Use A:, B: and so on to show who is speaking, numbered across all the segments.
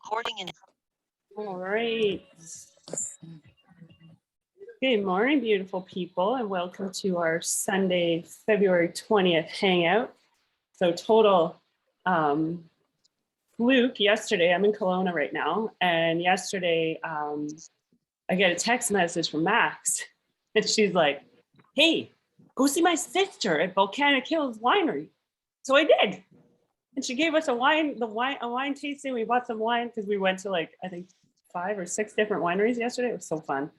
A: Recording in.
B: All right. Good morning, beautiful people, and welcome to our Sunday, February 20th hangout. So total fluke yesterday. I'm in Kelowna right now, and yesterday I get a text message from Max, and she's like, "Hey, go see my sister at Volcanic Hills Winery." So I did, and she gave us a wine tasting. We bought some wine because we went to I think 5 or 6 different wineries yesterday. It was so fun.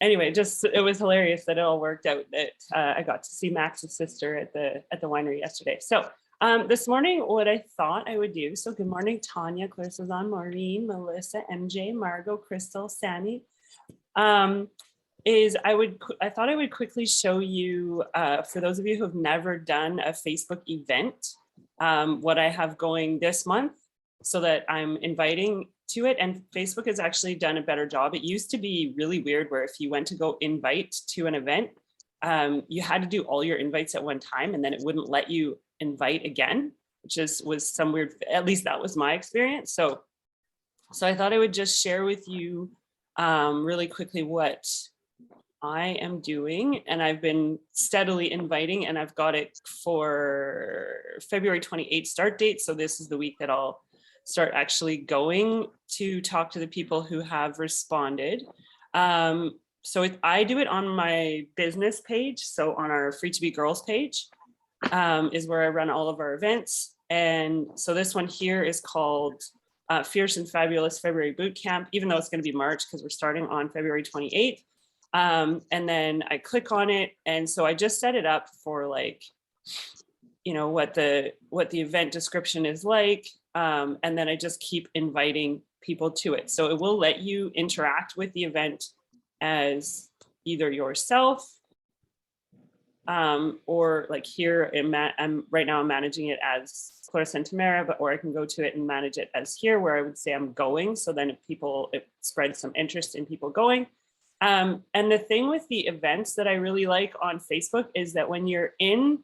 B: Anyway, it was hilarious that it all worked out that I got to see Max's sister at the winery yesterday. So this morning, what I thought I would do. So good morning, Tanya, Claire Suzanne, Maureen, Melissa, MJ, Margot, Crystal, Sammy. I thought I would quickly show you, for those of you who have never done a Facebook event, what I have going this month, so that I'm inviting to it. And Facebook has actually done a better job. It used to be really weird where if you went to go invite to an event, you had to do all your invites at one time and then it wouldn't let you invite again, which was some weird, at least that was my experience. So I thought I would just share with you really quickly what I am doing. And I've been steadily inviting, and I've got it for February 28th start date. So this is the week that I'll start actually going to talk to the people who have responded. So I do it on my business page. So on our Free to Be Girls page is where I run all of our events. And so this one here is called Fierce and Fabulous February Boot Camp, even though it's going to be March because we're starting on February 28th. And then I click on it. And so I just set it up for what the event description is like. And then I just keep inviting people to it. So it will let you interact with the event as either yourself or like here I'm right now I'm managing it as Claire Santamera, or I can go to it and manage it as here where I would say I'm going. So then it spreads some interest in people going. And the thing with the events that I really like on Facebook is that when you're in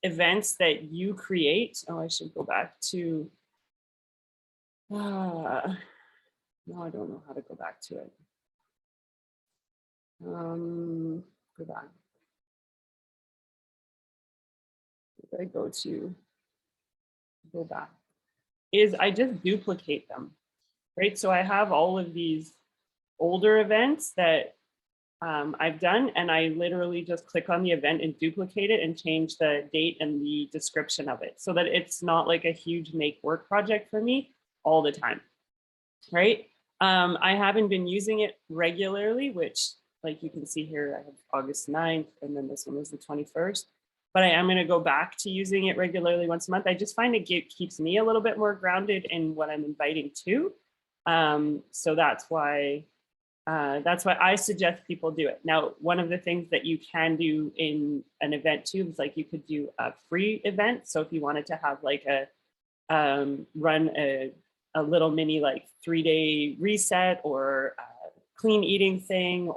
B: events that you create, I should go back to, no, I don't know how to go back to it. Go back. If I go back, is I just duplicate them, right? So I have all of these older events that I've done, and I literally just click on the event and duplicate it and change the date and the description of it so that it's not like a huge make work project for me all the time, right? I haven't been using it regularly, which like you can see here, I have August 9th, and then this one was the 21st, but I am going to go back to using it regularly once a month. I just find it keeps me a little bit more grounded in what I'm inviting to. So that's why I suggest people do it. Now, one of the things that you can do in an event too is like you could do a free event. So if you wanted to have like run a little mini like 3-day reset or clean eating thing,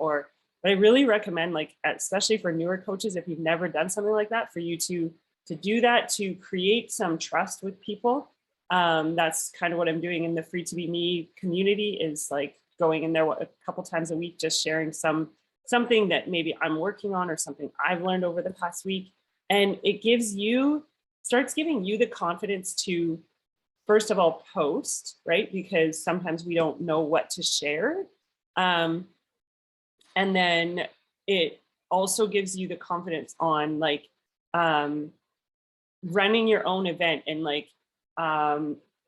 B: but I really recommend, like, especially for newer coaches, if you've never done something like that, for you to do that, to create some trust with people. That's kind of what I'm doing in the Free to Be Me community, is like going in there a couple times a week, just sharing something that maybe I'm working on or something I've learned over the past week. And it starts giving you the confidence to, first of all, post, right? Because sometimes we don't know what to share. And then it also gives you the confidence on like running your own event and like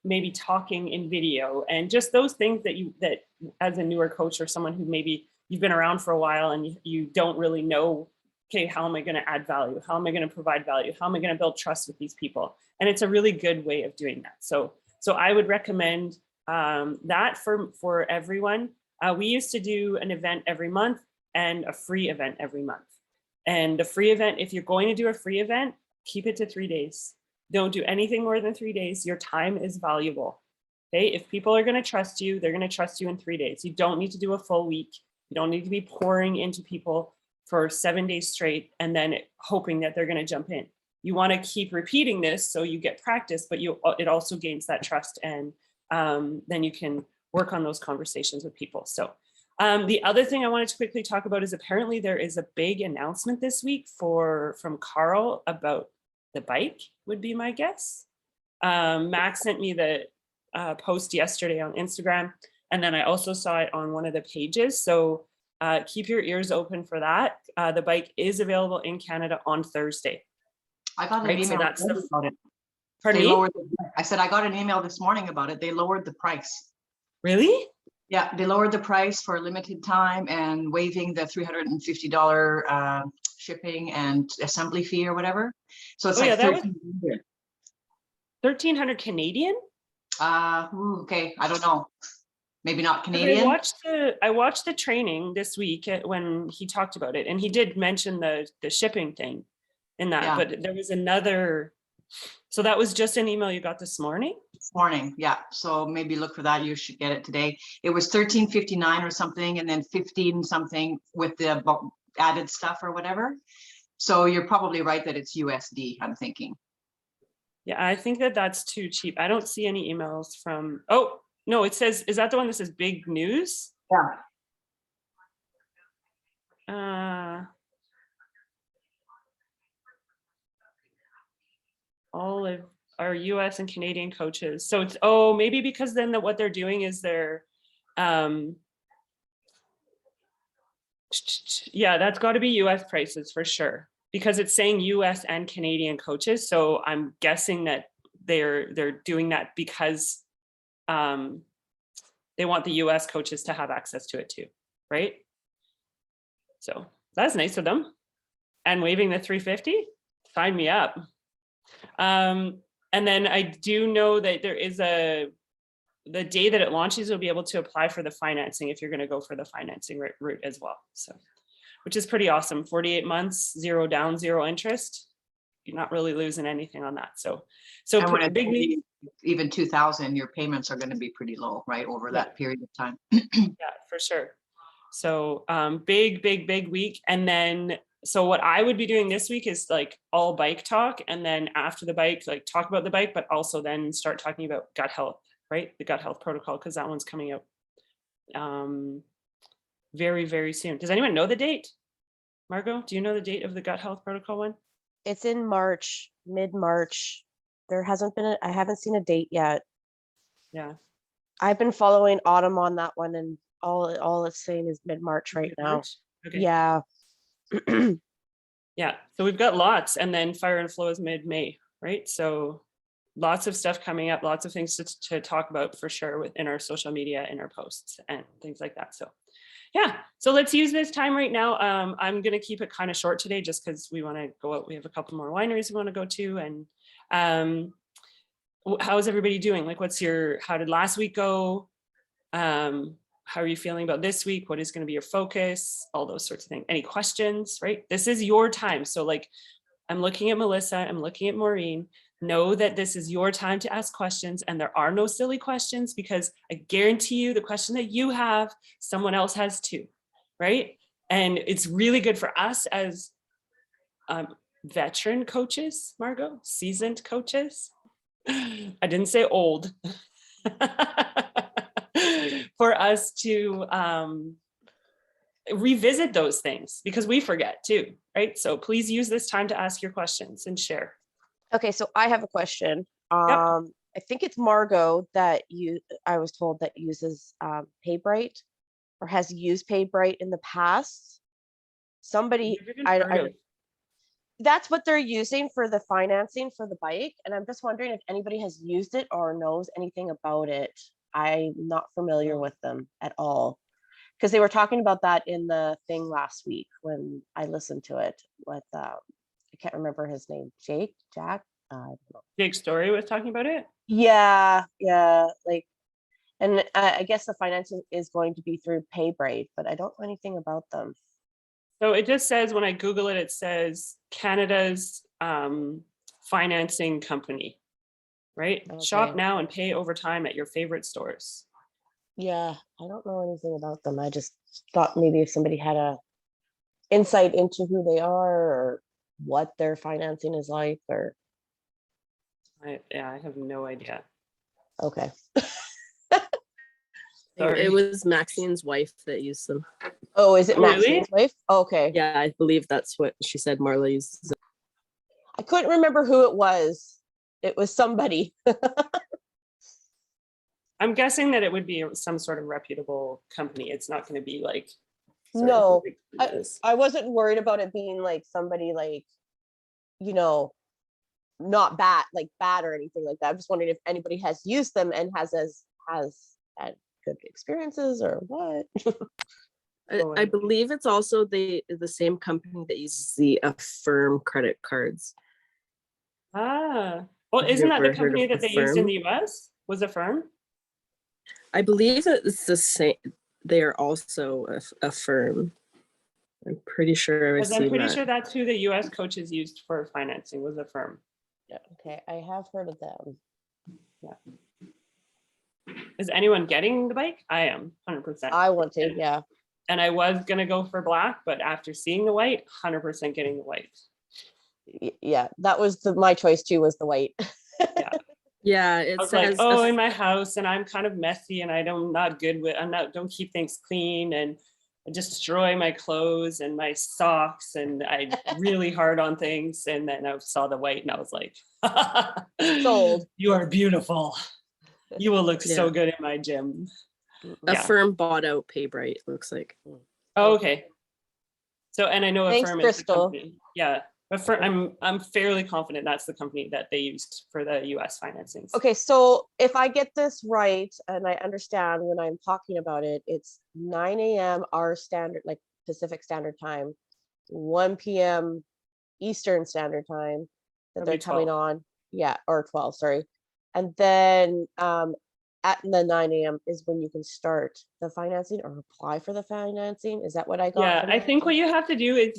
B: maybe talking in video and just those things that as a newer coach or someone who maybe you've been around for a while and you don't really know okay, how am I going to add value? How am I going to provide value? How am I going to build trust with these people? And it's a really good way of doing that. So I would recommend that for everyone. We used to do an event every month and a free event every month. And the free event, if you're going to do a free event, keep it to 3 days. Don't do anything more than 3 days. Your time is valuable. Okay, if people are going to trust you, they're going to trust you in 3 days. You don't need to do a full week. You don't need to be pouring into people for 7 days straight and then hoping that they're going to jump in. You want to keep repeating this so you get practice, but it also gains that trust, and then you can work on those conversations with people. So the other thing I wanted to quickly talk about is apparently there is a big announcement this week from Carl about the bike, would be my guess. Max sent me the post yesterday on Instagram, and then I also saw it on one of the pages. So keep your ears open for that. The bike is available in Canada on Thursday.
A: I got an email about it.
B: Pardon me?
A: I said I got an email this morning about it. They lowered the price.
B: Really?
A: Yeah, they lowered the price for a limited time and waiving the $350 shipping and assembly fee or whatever. So it's like $1,300.
B: 1,300 Canadian?
A: Okay, I don't know. Maybe not Canadian.
B: I watched the training this week when he talked about it, and he did mention the shipping thing in that, but there was another. So that was just an email you got this morning?
A: This morning, yeah. So maybe look for that. You should get it today. It was $13.59 or something, and then 15 something with the added stuff or whatever. So you're probably right that it's USD, I'm thinking.
B: Yeah, I think that's too cheap. I don't see any emails from, oh, no, it says, is that the one that says big news?
A: Yeah.
B: All of our US and Canadian coaches. So it's, maybe because then what they're doing is they're, yeah, that's got to be US prices for sure, because it's saying US and Canadian coaches. So I'm guessing that they're doing that because they want the US coaches to have access to it too, right? So that's nice of them. And waiving the $350, sign me up. And then I do know that there is the day that it launches, you'll be able to apply for the financing if you're going to go for the financing route as well. So, which is pretty awesome. 48 months, 0 down, 0 interest. You're not really losing anything on that. So big need.
A: Even 2,000, your payments are going to be pretty low, right, over that period of time.
B: Yeah, for sure. So big week. And then, so what I would be doing this week is like all bike talk. And then after the bike, like talk about the bike, but also then start talking about gut health, right? The gut health protocol, because that one's coming out very, very soon. Does anyone know the date? Margot, do you know the date of the gut health protocol one?
C: It's in March, mid-March. There hasn't been I haven't seen a date yet.
B: Yeah.
C: I've been following Autumn on that one, and all it's saying is mid-March right now.
B: Okay.
C: Yeah.
B: Yeah. So we've got lots, and then Fire and Flow is mid-May, right? So lots of stuff coming up, lots of things to talk about for sure within our social media, in our posts and things like that. So yeah, so let's use this time right now. I'm going to keep it kind of short today just because we want to go out. We have a couple more wineries we want to go to. And how's everybody doing? Like, how did last week go? How are you feeling about this week? What is going to be your focus? All those sorts of things. Any questions, right? This is your time. So like, I'm looking at Melissa, I'm looking at Maureen. Know that this is your time to ask questions, and there are no silly questions, because I guarantee you the question that you have, someone else has too, right? And it's really good for us as veteran coaches, Margot, seasoned coaches. I didn't say old. For us to revisit those things, because we forget too, right? So please use this time to ask your questions and share.
C: Okay, so I have a question.
B: Yep.
C: I think it's Margot that I was told that uses PayBright, or has used PayBright in the past. Somebody, that's what they're using for the financing for the bike. And I'm just wondering if anybody has used it or knows anything about it. I'm not familiar with them at all. because they were talking about that in the thing last week when I listened to it with, I can't remember his name, Jack. I don't know.
B: Jake Story was talking about it.
C: Yeah, like, and I guess the financing is going to be through PayBright, but I don't know anything about them.
B: So it just says, when I Google it, it says Canada's financing company, right? Shop
C: Okay.
B: now and pay over time at your favorite stores.
C: Yeah, I don't know anything about them. I just thought maybe if somebody had a insight into who they are or what their financing is like, or
B: I have no idea.
C: okay.
B: Sorry.
D: It was Maxine's wife that used them.
C: Oh, is it
B: Oh, really?
C: Maxine's wife? Okay.
D: Yeah, I believe that's what she said. Marla uses them.
C: I couldn't remember who it was. It was somebody.
B: I'm guessing that it would be some sort of reputable company. It's not going to be like. sorry,
C: No,
B: who it is.
C: I wasn't worried about it being like somebody like, you know, not bad, like bad or anything like that. I'm just wondering if anybody has used them and has had good experiences or what.
D: I believe it's also the same company that uses the Affirm credit cards.
B: Well,
D: Have you
B: isn't that the
D: ever heard
B: company
D: of
B: that they used in
D: Affirm?
B: the US? Was Affirm?
D: I believe it's the same. They are also Affirm. I'm pretty sure I've
B: Because I'm
D: seen
B: pretty
D: that.
B: sure that's who the US coaches used for financing, was Affirm.
C: Yeah, okay, I have heard of them.
B: Is anyone getting the bike? I am, 100%.
C: I want to, yeah.
B: And I was gonna go for black, but after seeing the white, 100% getting the white.
C: Yeah, that was my choice too, was the white.
D: Yeah, it
B: I was like,
D: says
B: oh, in my house, and I'm kind of messy, and don't keep things clean, and I destroy my clothes and my socks, and I really hard on things. And then I saw the white, and I was like,
C: Sold.
B: You are beautiful. You will look so
D: Yeah.
B: good in my gym. Yeah.
D: Affirm bought out PayBright, looks like.
B: Oh, okay. So, and I know
C: Thanks,
B: Affirm is the
C: Crystal.
B: company. Yeah. Affirm, I'm fairly confident that's the company that they used for the US financings.
C: Okay, so if I get this right and I understand when I'm talking about it, it's 9 a.m. our standard, like Pacific Standard Time, 1 p.m. Eastern Standard Time that
B: That'd
C: they're
B: be
C: coming
B: 12.
C: on. Yeah, or 12, sorry. And then at the 9 a.m. is when you can start the financing or apply for the financing. Is that what I got?
B: Yeah,
C: from
B: I
C: that?
B: think what you have to do is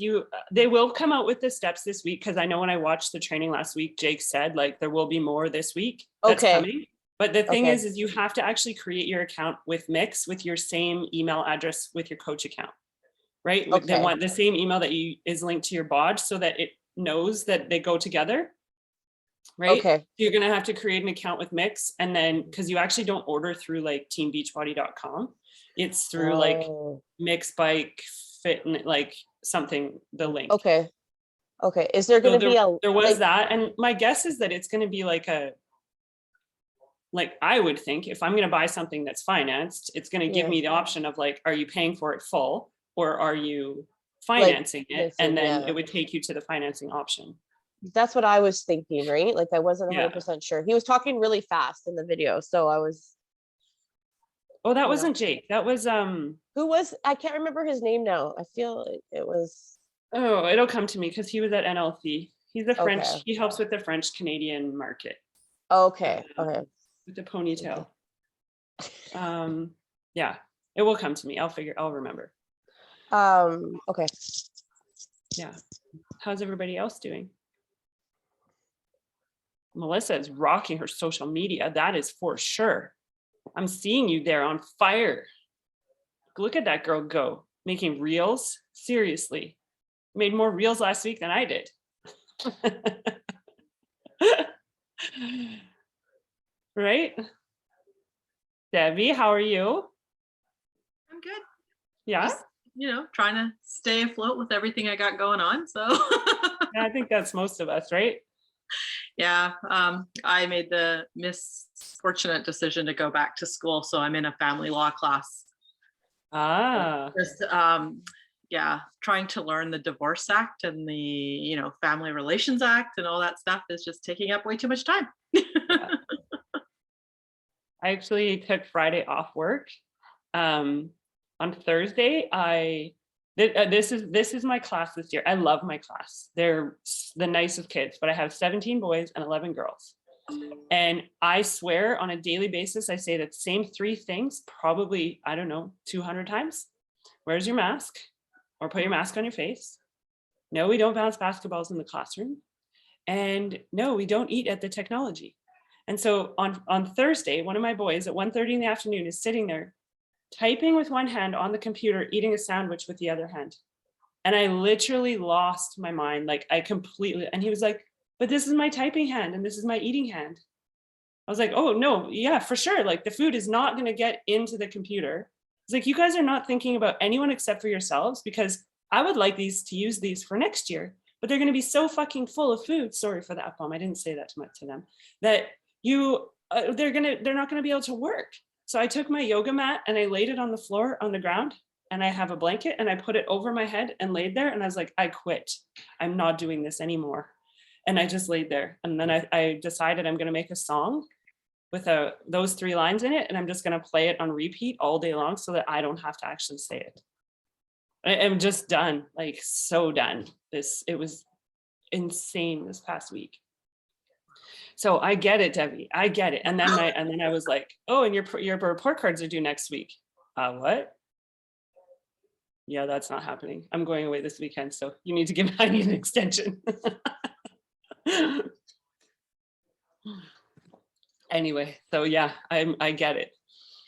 B: they will come out with the steps this week, because I know when I watched the training last week, Jake said like there will be more this week that's
C: Okay.
B: coming. But the thing
C: Okay.
B: is you have to actually create your account with Mix with your same email address with your coach account, right? They
C: Okay.
B: want the same email that is linked to your bodge so that it knows that they go together, right?
C: Okay.
B: You're going to have to create an account with Mix, and then because you actually don't order through like teambeachbody.com, it's through like
C: Oh,
B: Mix Bike Fit and like something, the link.
C: okay. Okay. Is there
B: So
C: going to be a
B: there was
C: like,
B: that, and my guess is that it's going to be like I would think if I'm going to buy something that's financed, it's going to give
C: Yeah.
B: me the option of like, are you paying for it full or are you financing it? And then
C: yeah.
B: it would take you to the financing option.
C: That's what I was thinking, right? Like I wasn't
B: Yeah.
C: 100% sure. He was talking really fast in the video, so I was.
B: Oh, that
C: You
B: wasn't Jake. That was
C: Who was? I can't remember his name now. I feel it was.
B: oh, it'll come to me because he was at NLC. He's a French.
C: Okay.
B: He helps with the French Canadian market
C: Okay. Okay.
B: with the ponytail. Yeah, it will come to me. I'll remember.
C: Okay.
B: Yeah. How's everybody else doing? Melissa is rocking her social media. That is for sure. I'm seeing you there on fire. Look at that girl go, making reels. Seriously, made more reels last week than I did. Right? Debbie, how are you?
E: I'm good.
B: Yeah,
E: Just, trying to stay afloat with everything I got going on. So
B: I think that's most of us, right?
E: yeah, I made the misfortunate decision to go back to school. So I'm in a family law class.
B: Just
E: Trying to learn the Divorce Act and the, Family Relations Act and all that stuff is just taking up way too much time.
B: I actually took Friday off work. On Thursday, this is my class this year. I love my class. They're the nicest kids, but I have 17 boys and 11 girls. And I swear on a daily basis, I say the same 3 things, probably, I don't know, 200 times. Where's your mask? Or put your mask on your face. No, we don't bounce basketballs in the classroom. And no, we don't eat at the technology. And so on Thursday, one of my boys at 1:30 in the afternoon is sitting there typing with one hand on the computer, eating a sandwich with the other hand. And I literally lost my mind. Like I completely, and he was like, but this is my typing hand and this is my eating hand. I was like, oh no, yeah, for sure. Like the food is not going to get into the computer. It's like, you guys are not thinking about anyone except for yourselves, because I would like these to use these for next year, but they're going to be so fucking full of food. Sorry for the F-bomb. I didn't say that too much to them, that they're not going to be able to work. So I took my yoga mat and I laid it on the floor on the ground, and I have a blanket and I put it over my head and laid there. And I was like, I quit. I'm not doing this anymore. And I just laid there. And then I decided I'm going to make a song with those 3 lines in it. And I'm just going to play it on repeat all day long so that I don't have to actually say it. I'm just done, like so done. It was insane this past week. So I get it, Debbie, I get it. And then I was like, oh, and your report cards are due next week. What? Yeah, that's not happening. I'm going away this weekend, so you need to give I need an extension. Anyway, so yeah, I get it.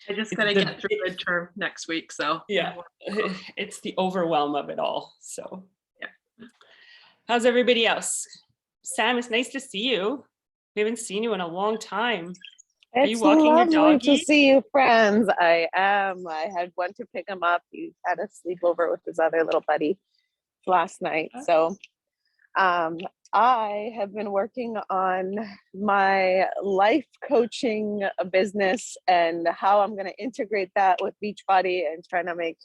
E: I just gotta get through midterm next week, so.
B: Yeah, it's the overwhelm of it all, so.
E: Yeah.
B: How's everybody else? Sam, it's nice to see you. We haven't seen you in a long time. Are you
C: It's
B: walking your
C: lovely
B: doggy?
C: to see you, friends. I am. I had went to pick him up. He had a sleepover with his other little buddy last night. So I have been working on my life coaching business and how I'm going to integrate that with Beachbody, and trying to make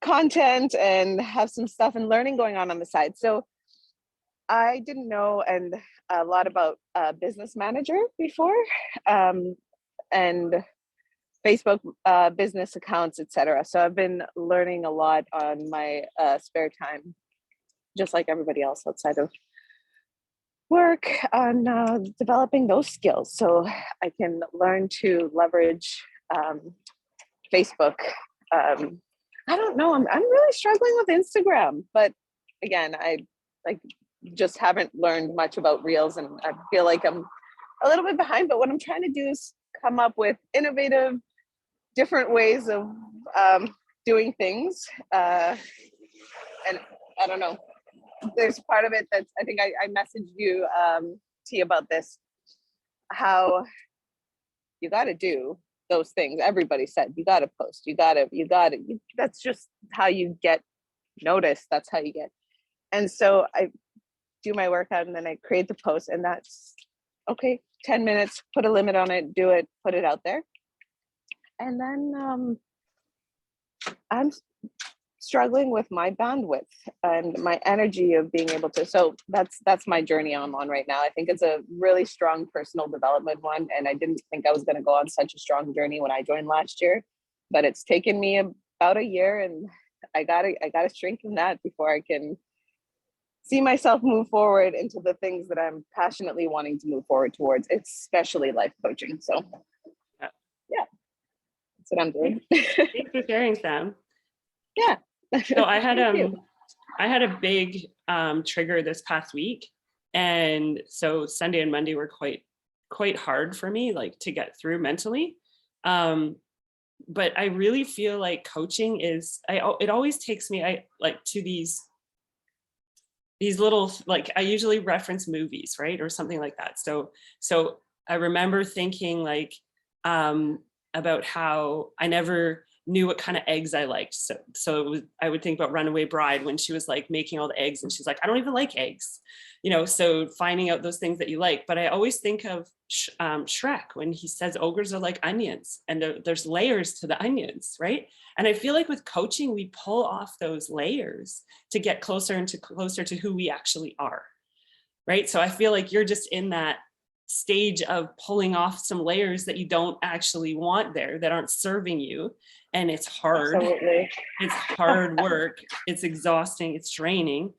C: content and have some stuff and learning going on the side. So I didn't know a lot about Business Manager before, and Facebook business accounts, etc. So I've been learning a lot on my spare time, just like everybody else outside of work, on developing those skills so I can learn to leverage Facebook. I don't know. I'm really struggling with Instagram, but again, I just haven't learned much about Reels, and I feel like I'm a little bit behind. But what I'm trying to do is come up with innovative, different ways of doing things. And I don't know. There's part of it that's, I think I messaged you, T, about this, how you got to do those things. Everybody said, you got to post, you got to, that's just how you get noticed. That's how you get. And so I do my workout and then I create the post, and that's okay, 10 minutes, put a limit on it, do it, put it out there. And then I'm struggling with my bandwidth and my energy of being able to, so that's my journey I'm on right now. I think it's a really strong personal development one, and I didn't think I was going to go on such a strong journey when I joined last year, but it's taken me about a year, and I gotta strengthen that before I can see myself move forward into the things that I'm passionately wanting to move forward towards, especially life coaching. So yeah, that's what I'm doing.
B: Thanks for sharing, Sam.
C: Yeah.
B: So I had a big trigger this past week, and so Sunday and Monday were quite hard for me, like to get through mentally. But I really feel like coaching is, it always takes me to these little, like I usually reference movies, right, or something like that. So I remember thinking like about how I never knew what kind of eggs I liked. So it was, I would think about Runaway Bride when she was like making all the eggs, and she's like, I don't even like eggs, so finding out those things that you like. But I always think of Shrek when he says ogres are like onions, and there's layers to the onions, right? And I feel like with coaching, we pull off those layers to get closer to who we actually are, right? So I feel like you're just in that stage of pulling off some layers that you don't actually want there, that aren't serving you. And it's hard.
C: Absolutely.
B: It's hard work. It's exhausting. It's draining.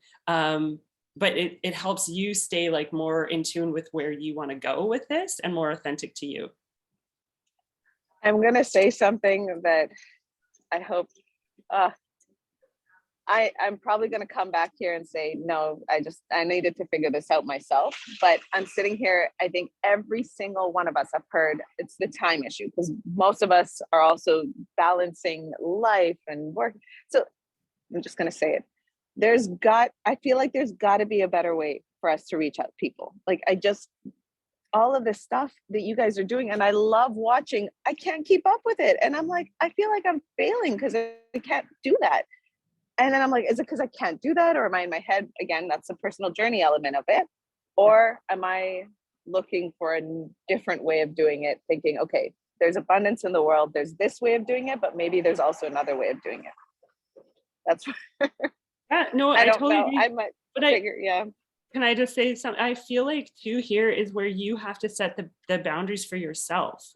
B: But it helps you stay like more in tune with where you want to go with this and more authentic to you.
F: I'm going to say something that I hope, I'm probably going to come back here and say, no, I needed to figure this out myself. But I'm sitting here, I think every single one of us have heard it's the time issue, because most of us are also balancing life and work. So I'm just going to say it. I feel like there's got to be a better way for us to reach out to people. Like all of this stuff that you guys are doing, and I love watching, I can't keep up with it. And I'm like, I feel like I'm failing because I can't do that. And then I'm like, is it because I can't do that? Or am I in my head? Again, that's a personal journey element of it. Or am I looking for a different way of doing it, thinking, okay, there's abundance in the world. There's this way of doing it, but maybe there's also another way of doing it. That's
B: Yeah, no,
F: I don't
B: totally
F: know.
B: agree.
F: I might figure, yeah.
B: Can I just say something? I feel like too here is where you have to set the boundaries for yourself,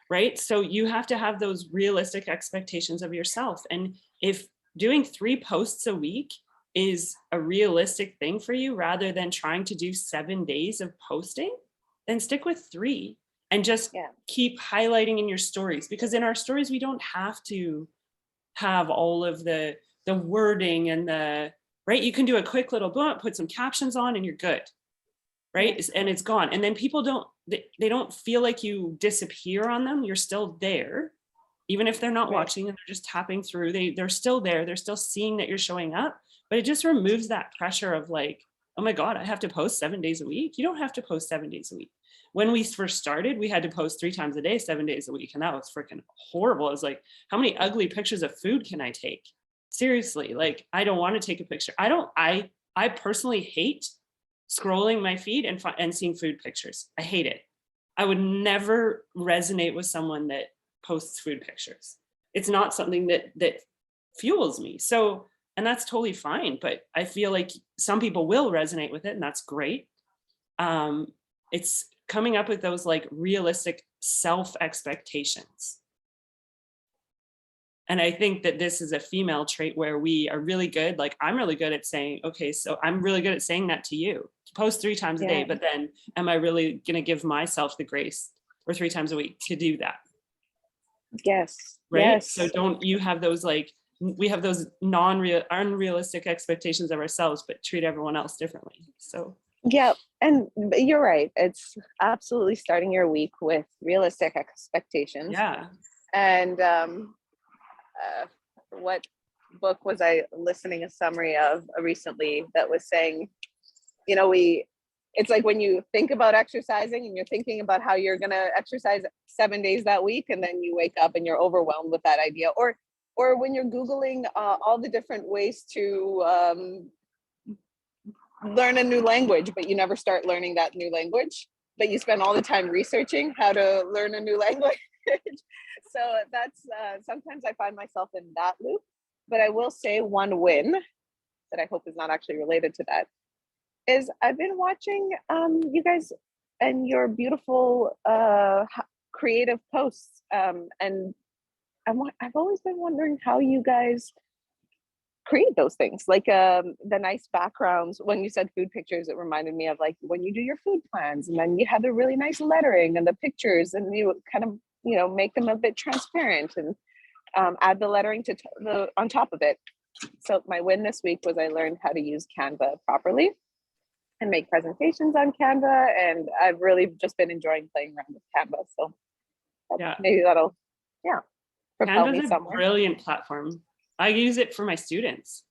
B: right? So you have to have those realistic expectations of yourself. And if doing 3 posts a week is a realistic thing for you, rather than trying to do 7 days of posting, then stick with 3 and just keep highlighting in your stories. Because in our stories, we don't have to have all of the wording and right? You can do a quick little boom, put some captions on and you're good, right? And it's gone. And then people they don't feel like you disappear on them. You're still there. Even if they're not watching and they're just tapping through, they're still there. They're still seeing that you're showing up, but it just removes that pressure of like, oh my God, I have to post 7 days a week. You don't have to post 7 days a week. When we first started, we had to post 3 times a day, 7 days a week. And that was freaking horrible. I was like, how many ugly pictures of food can I take? Seriously, like, I don't want to take a picture. I personally hate scrolling my feed and seeing food pictures. I hate it. I would never resonate with someone that posts food pictures. It's not something that fuels me. So, and that's totally fine, but I feel like some people will resonate with it, and that's great. It's coming up with those like realistic self expectations. And I think that this is a female trait where we are really good. Like, I'm really good at saying, okay, so I'm really good at saying that to you, post 3 times a day, but then am I really going to give myself the grace or 3 times a week to do that?
F: Yes.
B: Right.
F: Yes.
B: So don't you have those, like, we have those unrealistic expectations of ourselves, but treat everyone else differently. So.
F: Yeah. And you're right. It's absolutely starting your week with realistic expectations.
B: Yeah.
F: And, what book was I listening a summary of recently that was saying, you know, it's like when you think about exercising and you're thinking about how you're going to exercise 7 days that week, and then you wake up and you're overwhelmed with that idea, or when you're Googling all the different ways to learn a new language, but you never start learning that new language, but you spend all the time researching how to learn a new language. So that's sometimes I find myself in that loop. But I will say one win that I hope is not actually related to that is I've been watching you guys and your beautiful creative posts, and I've always been wondering how you guys create those things, like the nice backgrounds. When you said food pictures, it reminded me of like when you do your food plans, and then you have the really nice lettering and the pictures, and you kind of, you know, make them a bit transparent and add the lettering to on top of it. So my win this week was I learned how to use Canva properly and make presentations on Canva, and I've really just been enjoying playing around with Canva. So maybe that'll propel me
B: Canva's
F: somewhere.
B: a brilliant platform. I use it for my students.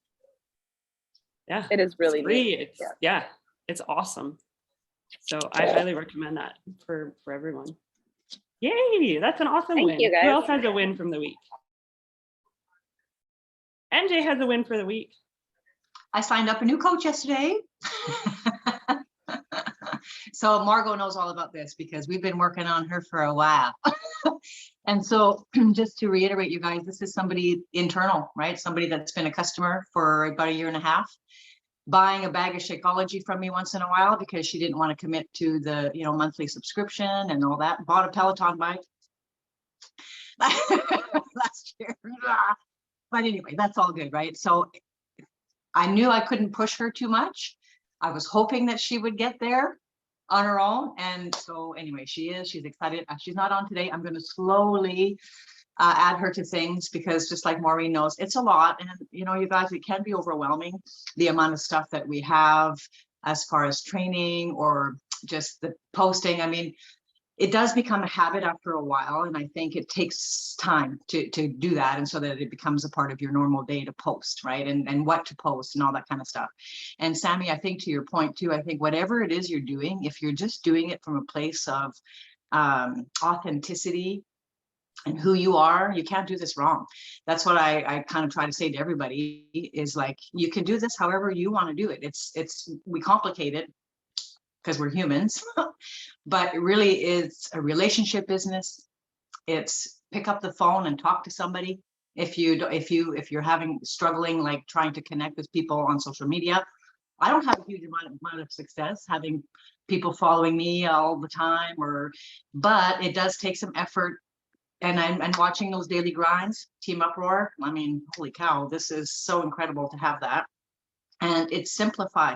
B: Yeah,
F: it is really
B: free.
F: neat.
B: It's awesome. So I highly recommend that for everyone. Yay, that's an awesome win.
F: Thank you, guys.
B: Who else has a win from the week? MJ has a win for the week.
A: I signed up a new coach yesterday. So Margot knows all about this because we've been working on her for a while. And so just to reiterate, you guys, this is somebody internal, right? Somebody that's been a customer for about 1.5 years. buying a bag of Shakeology from me once in a while because she didn't want to commit to the, monthly subscription and all that. Bought a Peloton bike last year. But anyway, that's all good, right? So I knew I couldn't push her too much. I was hoping that she would get there on her own. And so anyway, she's excited. She's not on today. I'm going to slowly add her to things because just like Maureen knows, it's a lot. And you guys, it can be overwhelming, the amount of stuff that we have as far as training or just the posting. I mean, it does become a habit after a while. And I think it takes time to do that. And so that it becomes a part of your normal day to post, right? And what to post and all that kind of stuff. And Sammy, I think to your point too, I think whatever it is you're doing, if you're just doing it from a place of authenticity and who you are, you can't do this wrong. That's what I kind of try to say to everybody is like, you can do this however you want to do it. We complicate it because we're humans, but it really is a relationship business. It's pick up the phone and talk to somebody. If you're struggling, like trying to connect with people on social media, I don't have a huge amount of success having people following me all the time, but it does take some effort. And I'm watching those daily grinds, Team Uproar. I mean, holy cow, this is so incredible to have that. And it's simplify,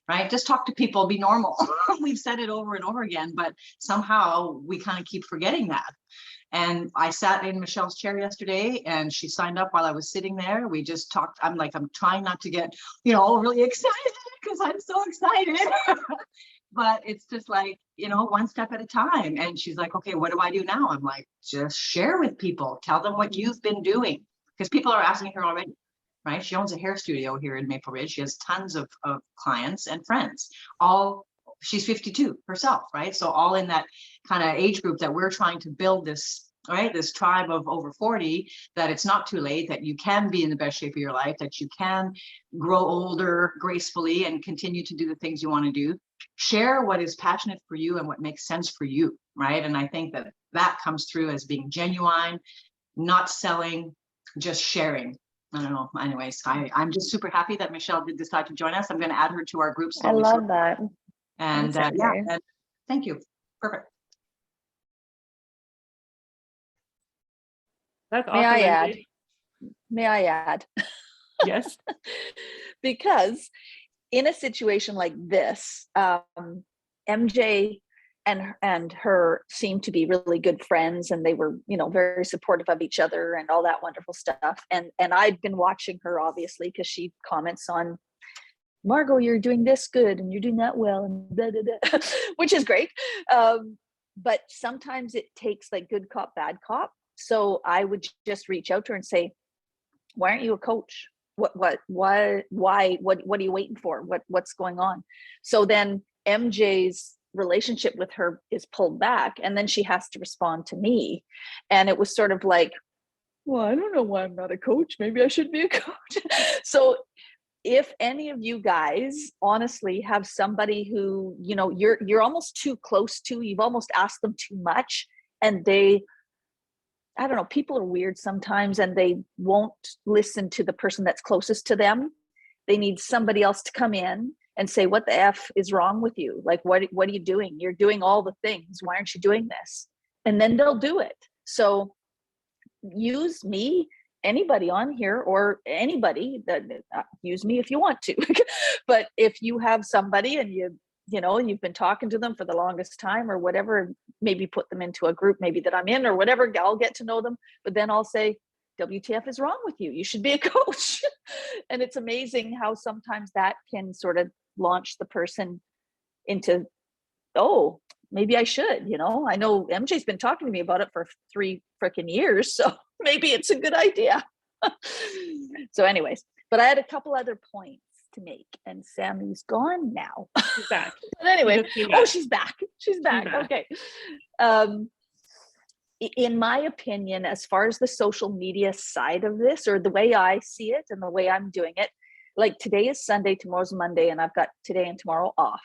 A: right? Just talk to people, be normal. We've said it over and over again, but somehow we kind of keep forgetting that. And I sat in Michelle's chair yesterday and she signed up while I was sitting there. We just talked. I'm trying not to get, really excited because I'm so excited. But it's just like, one step at a time. And she's like, okay, what do I do now? I'm like, just share with people. Tell them what you've been doing. Because people are asking her already, right? She owns a hair studio here in Maple Ridge. She has tons of clients and friends. She's 52 herself, right? So all in that kind of age group that we're trying to build this, right? This tribe of over 40, that it's not too late, that you can be in the best shape of your life, that you can grow older gracefully and continue to do the things you want to do. Share what is passionate for you and what makes sense for you, right? And I think that comes through as being genuine, not selling, just sharing. I don't know. Anyways, I'm just super happy that Michelle did decide to join us. I'm going to add her to our group.
F: I love that.
A: And
F: Thanks,
A: yeah,
F: Andre.
A: and thank you. Perfect.
B: That's
F: May I
B: awesome,
F: add?
B: MJ.
F: May I add?
B: Yes.
F: Because in a situation like this, MJ and her seemed to be really good friends, and they were, very supportive of each other and all that wonderful stuff. And I've been watching her, obviously, because she comments on, Margot, you're doing this good and you're doing that well, and da, da, da, which is great. But sometimes it takes like good cop, bad cop. So I would just reach out to her and say, why aren't you a coach? Why, what are you waiting for? What's going on? So then MJ's relationship with her is pulled back, and then she has to respond to me. And it was sort of like, well, I don't know why I'm not a coach. Maybe I should be a coach. So if any of you guys honestly have somebody who, you're almost too close to, you've almost asked them too much, and I don't know, people are weird sometimes and they won't listen to the person that's closest to them. They need somebody else to come in and say, what the F is wrong with you? Like, what are you doing? You're doing all the things. Why aren't you doing this? And then they'll do it. So use me, anybody on here, or anybody that use me if you want to. But if you have somebody and you've been talking to them for the longest time or whatever, maybe put them into a group maybe that I'm in or whatever, I'll get to know them. But then I'll say, WTF is wrong with you? You should be a coach. And it's amazing how sometimes that can sort of launch the person into, oh, maybe I should, I know MJ's been talking to me about it for 3 freaking years, so maybe it's a good idea. So anyways, but I had a couple other points to make, and Sammy's gone now.
B: She's back.
F: But anyway,
B: back.
F: she's back. She's back.
B: back.
F: Okay. In my opinion, as far as the social media side of this, or the way I see it and the way I'm doing it, like today is Sunday, tomorrow's Monday, and I've got today and tomorrow off.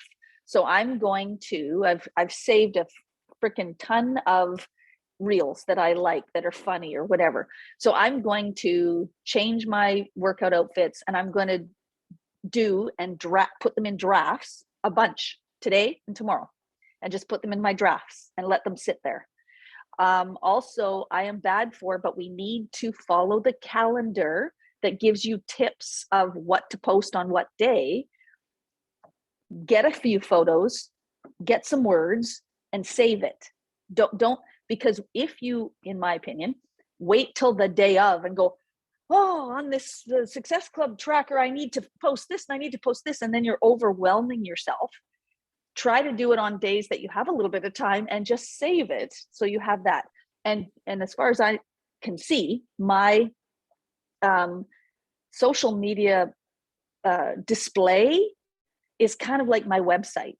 F: So I'm going to, I've saved a freaking ton of reels that I like, that are funny or whatever. So I'm going to change my workout outfits, and I'm going to
G: do and put them in drafts, a bunch today and tomorrow, and just put them in my drafts and let them sit there. Also, I am bad for, but we need to follow the calendar that gives you tips of what to post on what day. Get a few photos, get some words, and save it. Don't, because if you, in my opinion, wait till the day of and go, oh, on this the Success Club tracker, I need to post this and I need to post this, and then you're overwhelming yourself. Try to do it on days that you have a little bit of time and just save it so you have that. And as far as I can see, my social media display is kind of like my website.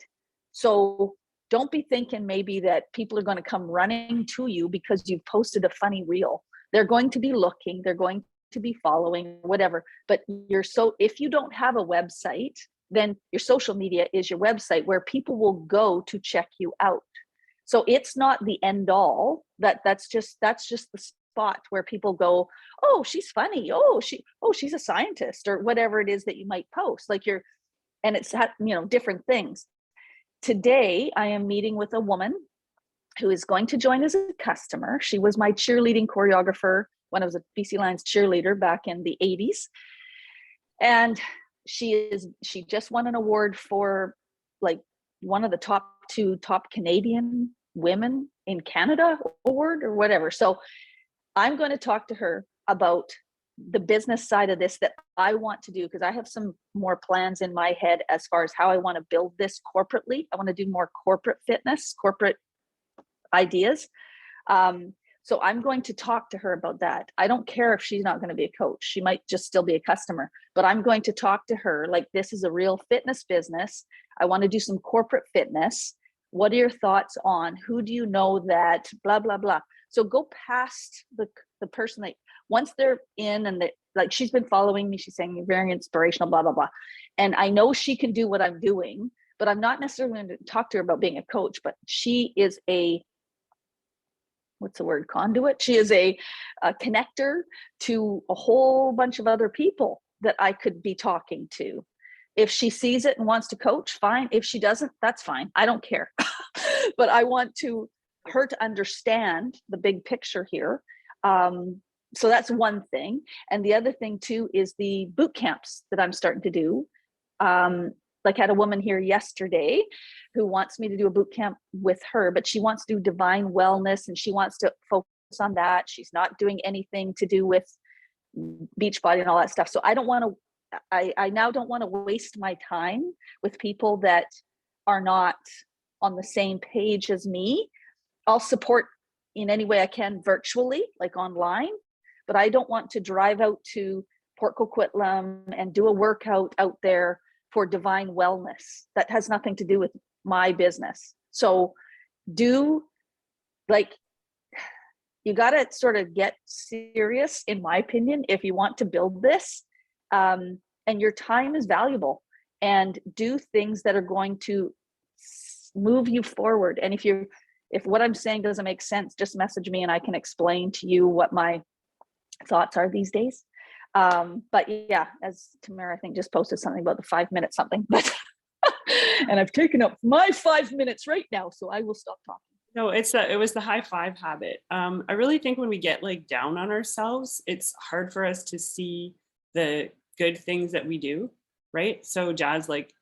G: So don't be thinking maybe that people are going to come running to you because you've posted a funny reel. They're going to be looking, they're going to be following, whatever. But if you don't have a website, then your social media is your website where people will go to check you out. So it's not the end all. That's just the spot where people go, oh, she's funny. Oh, she's a scientist, or whatever it is that you might post. And it's different things. Today, I am meeting with a woman who is going to join as a customer. She was my cheerleading choreographer when I was a BC Lions cheerleader back in the 80s. And she just won an award for like one of the top Canadian women in Canada award or whatever. So I'm going to talk to her about the business side of this that I want to do, because I have some more plans in my head as far as how I want to build this corporately. I want to do more corporate fitness, corporate ideas. So I'm going to talk to her about that. I don't care if she's not going to be a coach. She might just still be a customer, but I'm going to talk to her like, this is a real fitness business. I want to do some corporate fitness. What are your thoughts on who do you know that blah, blah, blah. So go past the person that once they're in and like she's been following me, she's saying you're very inspirational, blah, blah, blah. And I know she can do what I'm doing, but I'm not necessarily going to talk to her about being a coach, but she is conduit. She is a connector to a whole bunch of other people that I could be talking to. If she sees it and wants to coach, fine. If she doesn't, that's fine. I don't care. But I want her to understand the big picture here. So that's one thing. And the other thing too is the boot camps that I'm starting to do. Like I had a woman here yesterday who wants me to do a boot camp with her, but she wants to do divine wellness and she wants to focus on that. She's not doing anything to do with Beachbody and all that stuff. So I now don't want to waste my time with people that are not on the same page as me. I'll support in any way I can virtually, like online, but I don't want to drive out to Port Coquitlam and do a workout out there for divine wellness. That has nothing to do with my business. So you got to sort of get serious, in my opinion, if you want to build this. And your time is valuable, and do things that are going to move you forward. And if what I'm saying doesn't make sense, just message me and I can explain to you what my thoughts are these days. But yeah, as Tamara, I think, just posted something about the 5 minutes something, but and I've taken up my 5 minutes right now, so I will stop talking.
B: No, it was the high five habit. I really think when we get like down on ourselves, it's hard for us to see the good things that we do, right? So Jazz, like,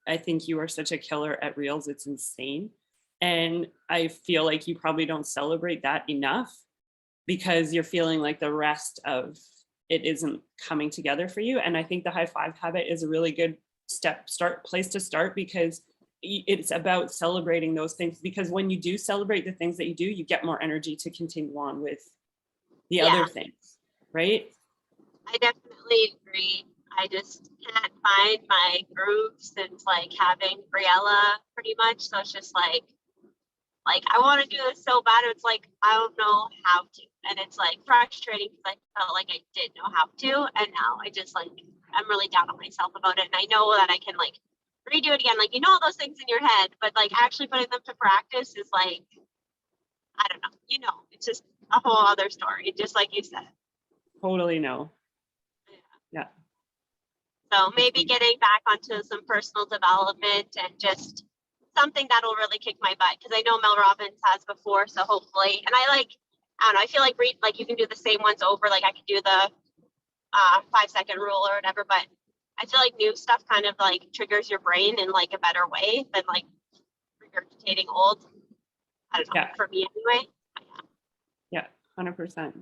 B: I think you are such a killer at reels. It's insane. And I feel like you probably don't celebrate that enough because you're feeling like the rest of it isn't coming together for you. And I think the high five habit is a really good place to start, because it's about celebrating those things, because when you do celebrate the things that you do, you get more energy to continue on with the other things, right?
H: I definitely agree. I just can't find my groove since like having Briella pretty much. So it's just like I want to do this so bad. It's like, I don't know how to. And it's like frustrating because I felt like I did know how to. And now I just I'm really down on myself about it. And I know that I can redo it again. All those things in your head, but actually putting them to practice is I don't know, it's just a whole other story, just like you said.
B: Totally no. Yeah.
H: So maybe getting back onto some personal development and just something that'll really kick my butt, because I know Mel Robbins has before. So hopefully, and I don't know, I feel like read, like you can do the same ones over. Like I could do the 5-second rule or whatever, but I feel like new stuff kind of like triggers your brain in like a better way than like regurgitating old. I don't know,
B: Yeah.
H: for me anyway.
B: Yeah, 100%.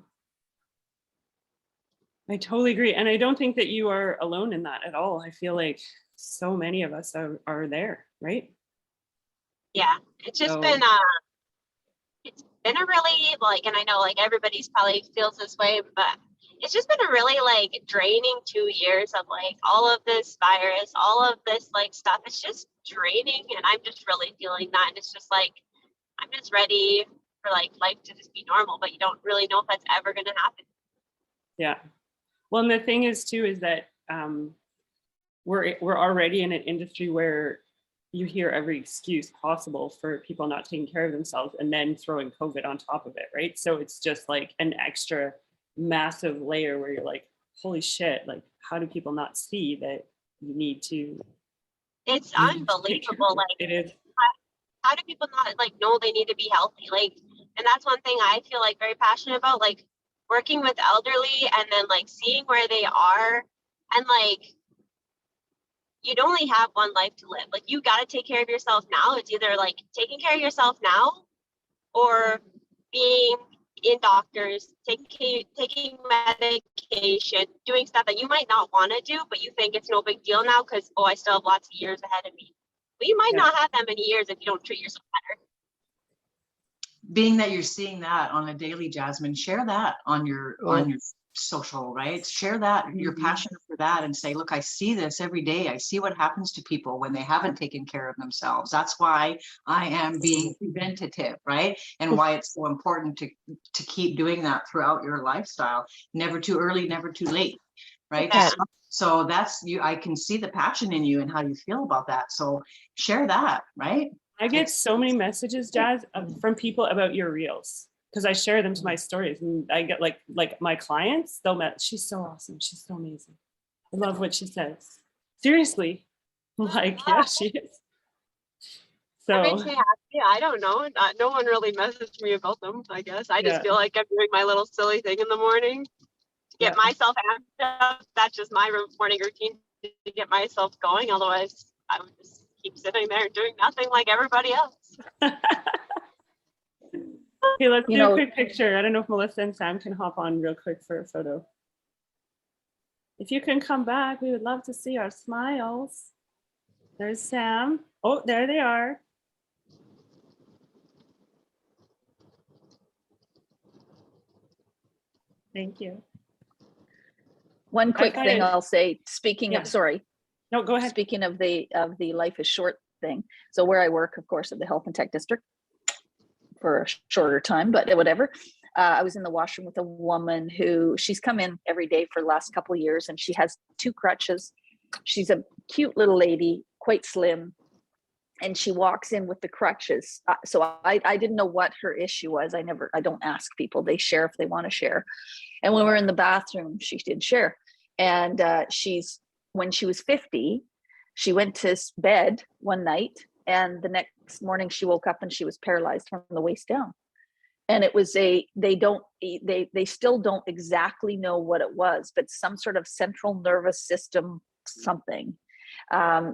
B: I totally agree. And I don't think that you are alone in that at all. I feel like so many of us are there, right?
H: Yeah, it's just
B: So-
H: been a really like, and I know like everybody's probably feels this way, but it's just been a really like draining 2 years of like all of this virus, all of this like stuff. It's just draining, and I'm just really feeling that. And it's just like, I'm just ready for like life to just be normal, but you don't really know if that's ever going to happen.
B: Yeah. Well, and the thing is too, is that we're already in an industry where you hear every excuse possible for people not taking care of themselves, and then throwing COVID on top of it, right? So it's just like an extra massive layer where you're like, holy shit, like how do people not see that you need to?
H: It's
B: you need to take care of
H: unbelievable.
B: it?
H: Like,
B: It is.
H: how do people not like know they need to be healthy? Like, and that's one thing I feel like very passionate about, like working with elderly and then like seeing where they are, and like you'd only have one life to live. Like you got to take care of yourself now. It's either like taking care of yourself now or being in doctors, taking medication, doing stuff that you might not want to do, but you think it's no big deal now because, oh, I still have lots of years ahead of me. But you might
B: Yeah.
H: not have that many years if you don't treat yourself better.
A: Being that you're seeing that on a daily, Jasmine, share that on your social, right? Share that, you're passionate for that, and say, look, I see this every day. I see what happens to people when they haven't taken care of themselves. That's why I am being preventative, right? And why it's so important to keep doing that throughout your lifestyle. Never too early, never too late, right?
C: Yeah.
A: So that's you. I can see the passion in you and how you feel about that. So share that, right?
B: I get so many messages, Jazz, from people about your reels, because I share them to my stories, and I get like my clients, she's so awesome, she's so amazing, I love what she says. Seriously, I'm like, yeah, she is.
H: That
B: So
H: makes me happy. I don't know. No one really messaged me about them, I guess. I just
B: Yeah.
H: feel like I'm doing my little silly thing in the morning to get myself amped up. That's just my morning routine to get myself going. Otherwise, I would just keep sitting there doing nothing like everybody else.
B: Okay, let's
G: You
B: do a
G: know-
B: quick picture. I don't know if Melissa and Sam can hop on real quick for a photo. If you can come back, we would love to see our smiles. There's Sam. Oh, there they are. Thank you.
G: One quick
B: thought
G: thing
B: it-
G: I'll say, speaking
B: Yeah.
G: of, sorry,
B: No, go ahead.
G: speaking of the life is short thing. So where I work, of course, at the Health and Tech District for a shorter time, but whatever. I was in the washroom with a woman who she's come in every day for the last couple of years, and she has 2 crutches. She's a cute little lady, quite slim, and she walks in with the crutches. So I didn't know what her issue was. I don't ask people. They share if they want to share. And when we were in the bathroom, she did share. And when she was 50, she went to bed one night, and the next morning she woke up and she was paralyzed from the waist down. And it was they still don't exactly know what it was, but some sort of central nervous system something.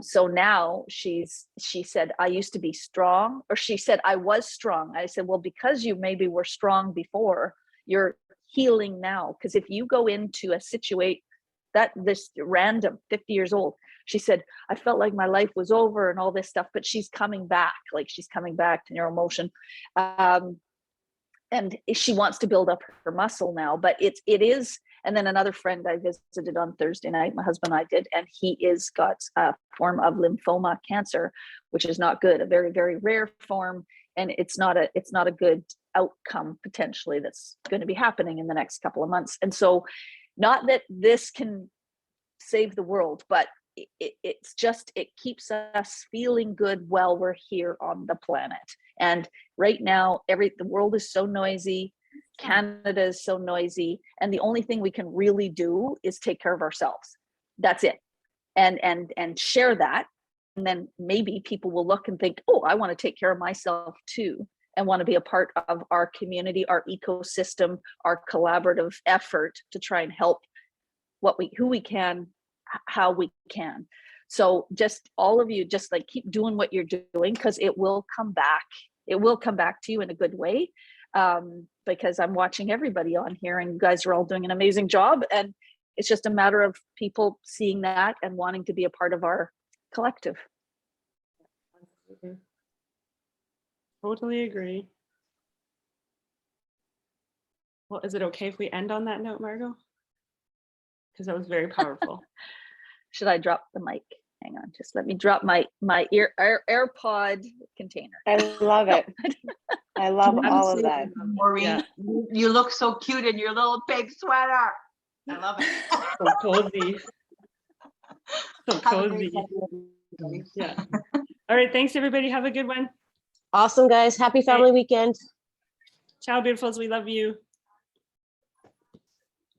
G: So now she said, I used to be strong, or she said, I was strong. I said, well, because you maybe were strong before, you're healing now. Because if you go into a situation that this random 50 years old, she said, I felt like my life was over and all this stuff, but she's coming back, to neuromotion. And she wants to build up her muscle now, but it is. And then another friend I visited on Thursday night, my husband and I did, and he is got a form of lymphoma cancer, which is not good, a very, very rare form. And it's not a good outcome potentially that's going to be happening in the next couple of months. And so not that this can save the world, but it's just, it keeps us feeling good while we're here on the planet. And right now, the world is so noisy. Canada is so noisy. And the only thing we can really do is take care of ourselves. That's it. and share that. And then maybe people will look and think, oh, I want to take care of myself too, and want to be a part of our community, our ecosystem, our collaborative effort to try and help who we can, how we can. So just all of you, just like keep doing what you're doing, because it will come back. It will come back to you in a good way. Because I'm watching everybody on here and you guys are all doing an amazing job. And it's just a matter of people seeing that and wanting to be a part of our collective.
B: Totally agree. Well, is it okay if we end on that note, Margot? Because that was very powerful.
G: Should I drop the mic? Hang on, just let me drop my AirPod container.
F: I love it. I love all of that.
A: Maureen,
B: Yeah.
A: you look so cute in your little pig sweater. I love it.
B: So cozy. So
A: Have a great
B: cozy.
A: day.
B: Yeah. All right. Thanks, everybody. Have a good one.
C: Awesome, guys. Happy family weekend.
B: Ciao, beautifuls. We love you.